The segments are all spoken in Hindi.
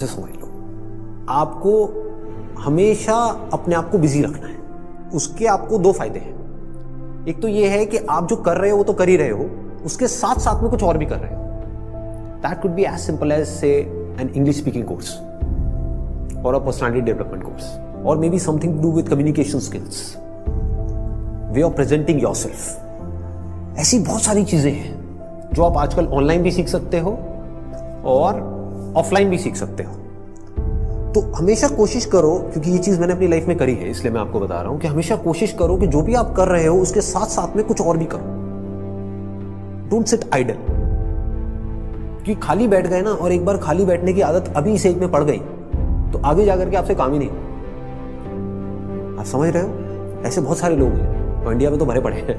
समझ लो, आपको हमेशा अपने आप को बिजी रखना है। उसके आपको दो फायदे हैं। एक तो ये है कि आप जो कर रहे हो वो तो कर ही रहे हो, उसके साथ साथ में कुछ और भी कर रहे हो। That could be as simple as say an English speaking course और अ पर्सनालिटी डेवलपमेंट कोर्स, और may be something to do with communication skills, way of presenting yourself. ऐसी बहुत सारी चीजें हैं जो आप आजकल ऑनलाइन भी सीख सकते हो और ऑफलाइन भी सीख सकते हो। तो हमेशा कोशिश करो, क्योंकि ये चीज मैंने अपनी लाइफ में करी है इसलिए मैं आपको बता रहा हूं कि हमेशा कोशिश करो कि जो भी आप कर रहे हो उसके साथ साथ में कुछ और भी करो। Don't sit idle. कि खाली बैठ गए ना, और एक बार खाली बैठने की आदत अभी इस एज में पड़ गई तो आगे जाकर के आपसे काम ही नहीं। आप समझ रहे हो? ऐसे बहुत सारे लोग हैं और इंडिया में तो भरे पड़े हैं।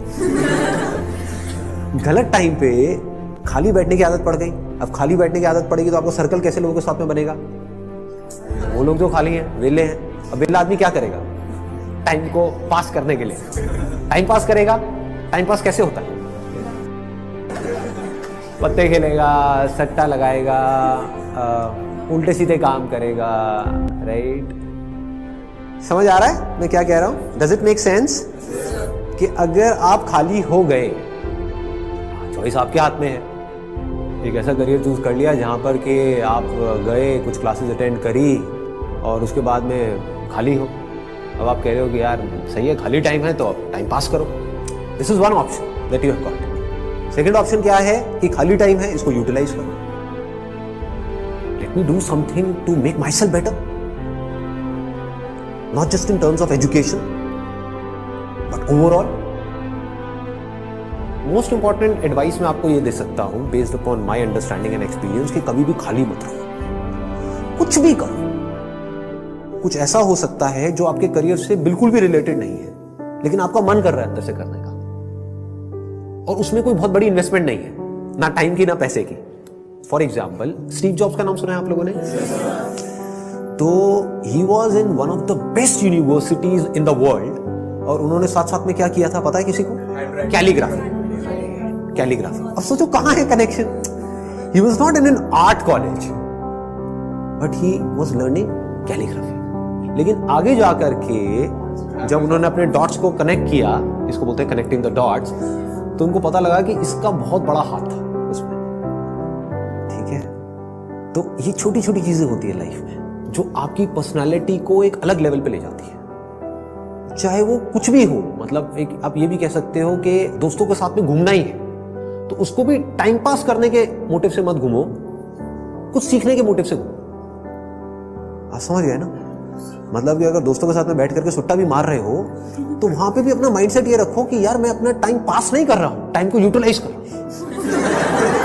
गलत टाइम पे खाली बैठने की आदत पड़ गई। अब खाली बैठने की आदत पड़ेगी तो आपको सर्कल कैसे लोगों के साथ में बनेगा? वो लोग जो खाली हैं, वेले हैं। अब वेला आदमी क्या करेगा टाइम को पास करने के लिए? टाइम पास करेगा। टाइम पास कैसे होता है? पत्ते खेलेगा, सट्टा लगाएगा, उल्टे सीधे काम करेगा। राइट? समझ आ रहा है मैं क्या कह रहा हूं? Does it make sense? कि अगर आप खाली हो गए, चॉइस आपके हाथ में है। एक ऐसा करियर चूज कर लिया जहां पर कि आप गए, कुछ क्लासेस अटेंड करी और उसके बाद में खाली हो। अब आप कह रहे हो कि यार सही है, खाली टाइम है तो अब टाइम पास करो। This is one option that you have got. Second option क्या है कि खाली टाइम है, इसको यूटिलाइज करो। Let me do something to make myself better, not just in terms of education but overall. Most important advice मैं आपको ये दे सकता हूं based upon my understanding and experience कि कभी भी खाली मत रहो, कुछ भी करो। कुछ ऐसा हो सकता है जो आपके करियर से बिल्कुल भी रिलेटेड नहीं है, लेकिन आपका मन कर रहा है अंदर से करने का, और उसमें कोई बहुत बड़ी इन्वेस्टमेंट नहीं है, ना टाइम की ना पैसे की। फॉर एग्जाम्पल, स्टीव जॉब्स का नाम सुना है आप लोगों ने? तो he was in one of the best universities in the world, और उन्होंने साथ साथ में क्या किया था पता है किसी को? कैलीग्राफी। कैलीग्राफी। अब सोचो कहां है connection? He was not in an art college but he was learning calligraphy. लेकिन आगे जाकर के जब उन्होंने अपने डॉट्स को कनेक्ट किया, इसको बोलते हैं कनेक्टिंग द डॉट्स, तो उनको पता लगा कि इसका बहुत बड़ा हाथ था उसमें। ठीक है? तो ये छोटी छोटी चीजें होती है लाइफ में जो आपकी पर्सनालिटी को एक अलग लेवल पे ले जाती है। चाहे वो कुछ भी हो, मतलब एक आप ये भी कह सकते हो कि दोस्तों के साथ में घूमना ही है तो उसको भी टाइम पास करने के मोटिव से मत घूमो, कुछ सीखने के मोटिव से घूमो। आप समझ गए ना? मतलब कि अगर दोस्तों के साथ में बैठ करके सुट्टा भी मार रहे हो तो वहां पे भी अपना माइंडसेट ये रखो कि यार मैं अपना टाइम पास नहीं कर रहा हूं, टाइम को यूटिलाइज करो।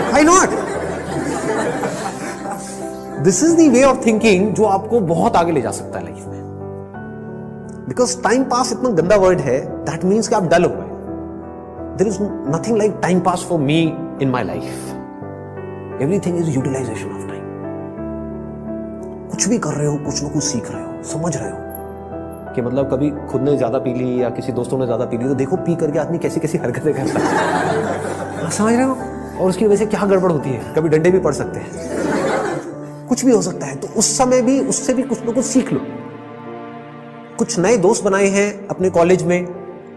Why not? This is the way of thinking जो आपको बहुत आगे ले जा सकता है लाइफ में। बिकॉज टाइम पास इतना गंदा वर्ड है, दैट मीन्स कि आप डल हो गए। There is nothing like time pass for me in my life. Everything is utilization of time. कुछ भी कर रहे हो, कुछ ना कुछ सीख रहे हो, समझ रहे हो कि मतलब कभी खुद ने ज्यादा पी ली या किसी दोस्तों ने ज्यादा पी ली तो देखो पी करके आदमी कैसी कैसी हरकतें करता है। समझ रहे हो? और उसकी वजह से क्या गड़बड़ होती है, कभी डंडे भी पड़ सकते हैं, कुछ भी हो सकता है। तो उस समय भी उससे भी कुछ ना कुछ सीख लो। कुछ नए दोस्त बनाए हैं अपने कॉलेज में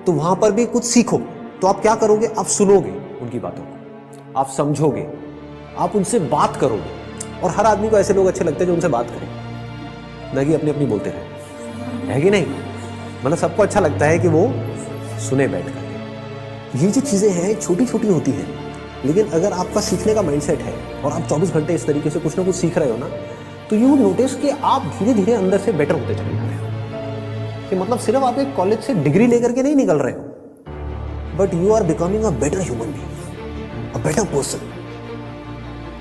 तो वहां पर भी कुछ सीखो। तो आप क्या करोगे? आप सुनोगे उनकी बातों को, आप समझोगे, आप उनसे बात करोगे। और हर आदमी को ऐसे लोग अच्छे लगते हैं जो उनसे बात करें, ना कि अपनी अपनी बोलते रहे, है कि नहीं? मतलब सबको अच्छा लगता है कि वो सुने बैठ करके। ये जो चीजें हैं छोटी छोटी होती हैं, लेकिन अगर आपका सीखने का माइंडसेट है और आप 24 घंटे इस तरीके से कुछ ना कुछ सीख रहे हो ना, तो यू वुड नोटिस कि आप धीरे धीरे अंदर से बेटर होते चले जा रहे हो। कि मतलब सिर्फ आप एक कॉलेज से डिग्री लेकर के नहीं निकल रहे हो, but you are becoming a better human being, a better person,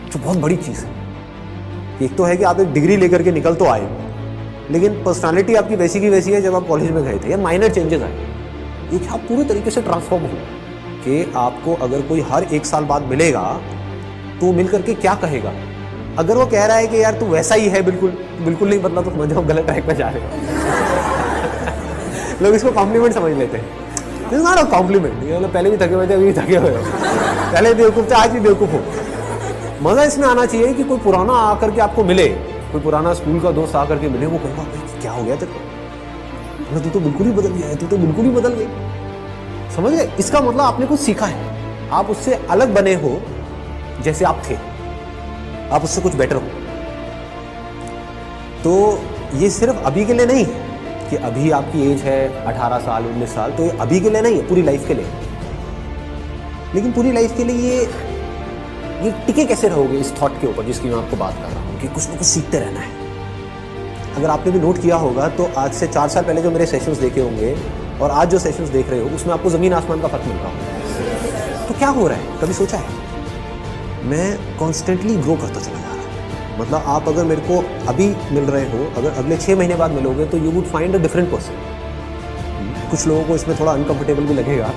जो बहुत बड़ी चीज है। एक तो है कि आप एक डिग्री लेकर के निकल तो आए, लेकिन पर्सनालिटी आपकी वैसी की वैसी है जब आप कॉलेज में गए थे, या माइनर चेंजेस आए। एक आप पूरे तरीके से ट्रांसफॉर्म हो कि आपको अगर कोई हर 1 साल बाद मिलेगा तो मिल करके क्या कहेगा? अगर वो कह रहा है कि यार तू वैसा ही है, बिल्कुल बिल्कुल नहीं बदला, तो समझ जाओ गलत ट्रैक पे जा रहे हो। लोग इसको कॉम्प्लीमेंट समझ लेते हैं। This is not a compliment. मतलब पहले भी थके हुए थे, अभी भी थके हुए हो, पहले बेवकूफ थे आज भी बेवकूफ हो। मजा इसमें आना चाहिए कि कोई पुराना आकर के आपको मिले, कोई पुराना स्कूल का दोस्त आकर के मिले, वो कहेगा भाई क्या हो गया तेरे को, तू तो बिल्कुल ही बदल गया है, तू तो बिल्कुल ही बदल गई। समझ गए? इसका मतलब आपने कुछ सीखा है, आप उससे अलग बने हो जैसे आप थे, आप उससे कुछ बेटर हो। तो ये सिर्फ अभी के लिए नहीं है कि अभी आपकी एज है 18 साल 19 साल, तो ये अभी के लिए नहीं है, पूरी लाइफ के लिए। लेकिन पूरी लाइफ के लिए ये टिके कैसे रहोगे इस थॉट के ऊपर जिसकी मैं आपको बात कर रहा हूँ कि कुछ ना कुछ सीखते रहना है। अगर आपने भी नोट किया होगा तो आज से 4 साल पहले जो मेरे सेशंस देखे होंगे और आज जो सेशंस देख रहे हो उसमें आपको ज़मीन आसमान का फर्क मिल रहा होगा। तो क्या हो रहा है, कभी सोचा है? मैं कॉन्स्टेंटली ग्रो करता चला जा रहा हूँ। मतलब आप अगर मेरे को अभी मिल रहे हो, अगर अगले 6 महीने बाद मिलोगे तो you would find a different person. कुछ लोगों को इसमें थोड़ा अनकंफर्टेबल भी लगेगा,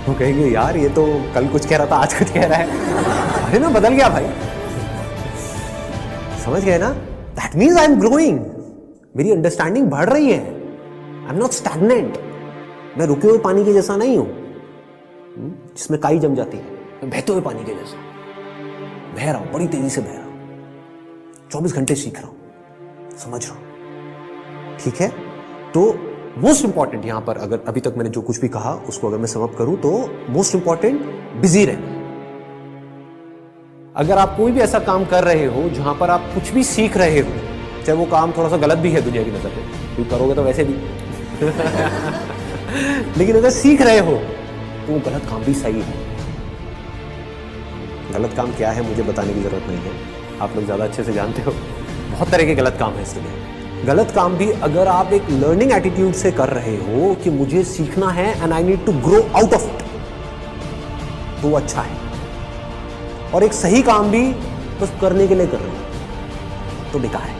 वो कहेंगे यार ये तो कल कुछ कह रहा था आज कुछ कह रहा है, अरे मैं बदल गया भाई। समझ गए ना? That means I am growing, मेरी अंडरस्टैंडिंग बढ़ रही है। आई एम नॉट स्टैग्नेंट, मैं रुके हुए पानी के जैसा नहीं हूं जिसमें काई जम जाती है। मैं बहते हुए पानी के जैसा बह रहा हूं, बड़ी तेजी से बह रहा हूं, 24 घंटे सीख रहा हूं, समझ रहा हूं। ठीक है? तो मोस्ट इंपॉर्टेंट यहां पर, अगर अभी तक मैंने जो कुछ भी कहा उसको अगर मैं समअप करूं तो मोस्ट इंपॉर्टेंट बिजी रहना। अगर आप कोई भी ऐसा काम कर रहे हो जहां पर आप कुछ भी सीख रहे हो, चाहे वो काम थोड़ा सा गलत भी है दुनिया की नजर में, क्योंकि करोगे तो वैसे भी लेकिन अगर सीख रहे हो तो वो गलत काम भी सही है। गलत काम क्या है मुझे बताने की जरूरत नहीं है, आप लोग ज्यादा अच्छे से जानते हो। बहुत तरह के गलत काम है इस दुनिया। गलत काम भी अगर आप एक लर्निंग एटीट्यूड से कर रहे हो कि मुझे सीखना है and I need to grow out of it, तो वो अच्छा है। और एक सही काम भी बस करने के लिए कर रहे हो तो बेकार है।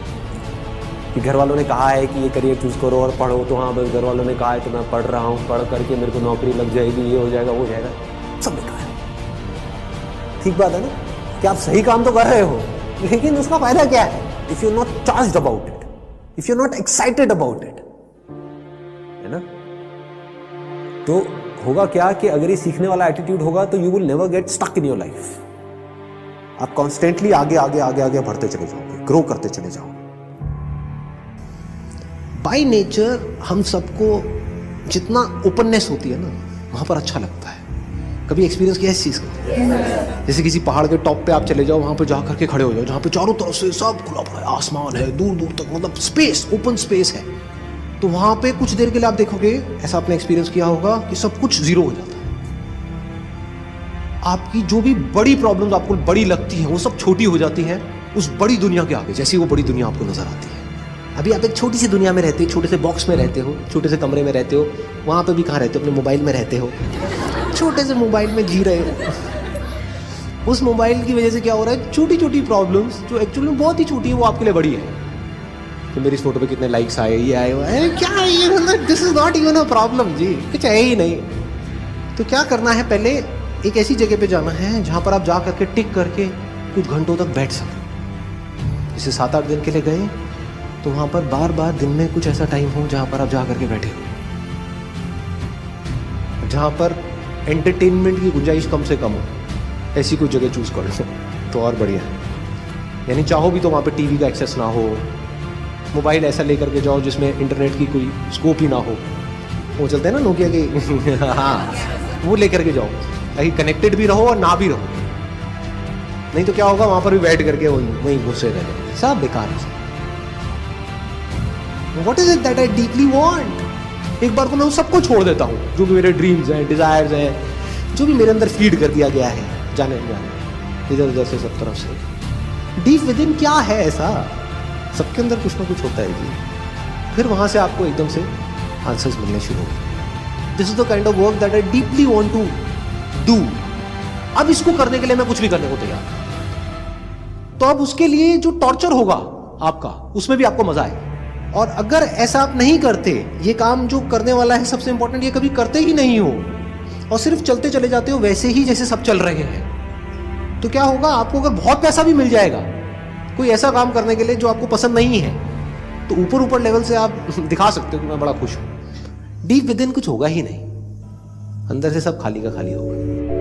कि घर वालों ने कहा है कि ये करियर चूज करो और पढ़ो, तो हाँ बस घर वालों ने कहा है तो मैं पढ़ रहा हूँ, पढ़ करके मेरे को नौकरी लग जाएगी, ये हो जाएगा वो हो जाएगा, सब बेकार है। ठीक बात है ना कि आप सही काम तो कर रहे हो, लेकिन उसका फायदा क्या है if you not charged about it, if you not excited about it, है ना? तो होगा क्या कि अगर ये सीखने वाला एटीट्यूड होगा तो you will never get stuck in your life. आप कॉन्स्टेंटली आगे आगे आगे आगे बढ़ते चले जाओगे, ग्रो करते चले जाओगे। बाय नेचर हम सबको जितना ओपननेस होती है ना वहां पर अच्छा लगता है। कभी एक्सपीरियंस किया इस चीज को? जैसे किसी पहाड़ के टॉप पे आप चले जाओ, वहां पे जा करके खड़े हो जाओ जहां पे चारों तरफ से सब खुला पड़ा है, आसमान है दूर दूर तक, मतलब स्पेस, ओपन स्पेस है। तो वहां पे कुछ देर के लिए आप देखोगे, ऐसा आपने एक्सपीरियंस किया होगा कि सब कुछ जीरो हो जाता है। आपकी जो भी बड़ी प्रॉब्लम्स आपको बड़ी लगती है वो सब छोटी हो जाती है उस बड़ी दुनिया के आगे, जैसी वो बड़ी दुनिया आपको नजर आती है। अभी आप एक छोटी सी दुनिया में रहते हो, छोटे से बॉक्स में रहते हो, छोटे से कमरे में रहते हो, वहां पे भी कहाँ रहते हो? अपने मोबाइल में रहते हो, छोटे से मोबाइल में जी रहे हो। उस मोबाइल की वजह से क्या हो रहा है, छोटी छोटी प्रॉब्लम्स जो एक्चुअली बहुत ही छोटी है वो आपके लिए बड़ी है। तो मेरी इस फोटो पे कितने लाइक्स आए, ये आए, अरे क्या है ये, मतलब this is not even a problem जी, कुछ है ही नहीं। तो क्या करना है, पहले एक ऐसी जगह पे जाना है जहां पर आप जा करके टिक करके कुछ घंटों तक बैठ सकें। जैसे 7-8 दिन के लिए गए तो वहां पर बार बार दिन में कुछ ऐसा टाइम हो जहां पर आप जा करके बैठे हो, जहां पर एंटरटेनमेंट की गुंजाइश कम से कम हो, ऐसी कोई जगह चूज कर लो तो और बढ़िया है। यानी चाहो भी तो वहां पे टीवी का एक्सेस ना हो, मोबाइल ऐसा लेकर के जाओ जिसमें इंटरनेट की कोई स्कोप ही ना हो, वो चलते हैं ना नोकिया के हाँ, वो लेकर के जाओ ताकि कनेक्टेड भी रहो और ना भी रहो। नहीं तो क्या होगा, वहां पर भी बैठ करके वहीं घुसे रहे, सब बेकार है। What is it that I deeply want? एक बार को मैं उन सबको छोड़ देता हूँ जो भी मेरे ड्रीम्स हैं, डिजायर्स हैं, जो भी मेरे अंदर फीड कर दिया गया है जाने इधर उधर से सब तरफ से। डीप विद इन क्या है ऐसा, सबके अंदर कुछ ना कुछ होता है जी। फिर वहां से आपको एकदम से आंसर्स मिलने शुरू होंगे। This is the kind of work that I deeply want to do. अब इसको करने के लिए मैं कुछ भी करने को तैयार। तो अब उसके लिए जो टॉर्चर होगा आपका, उसमें भी आपको मजा आए। और अगर ऐसा आप नहीं करते, ये काम जो करने वाला है सबसे इंपॉर्टेंट, ये कभी करते ही नहीं हो और सिर्फ चलते चले जाते हो वैसे ही जैसे सब चल रहे हैं, तो क्या होगा, आपको अगर बहुत पैसा भी मिल जाएगा कोई ऐसा काम करने के लिए जो आपको पसंद नहीं है, तो ऊपर ऊपर लेवल से आप दिखा सकते हो कि मैं बड़ा खुश हूं। डीप विद इन कुछ होगा ही नहीं, अंदर से सब खाली का खाली होगा।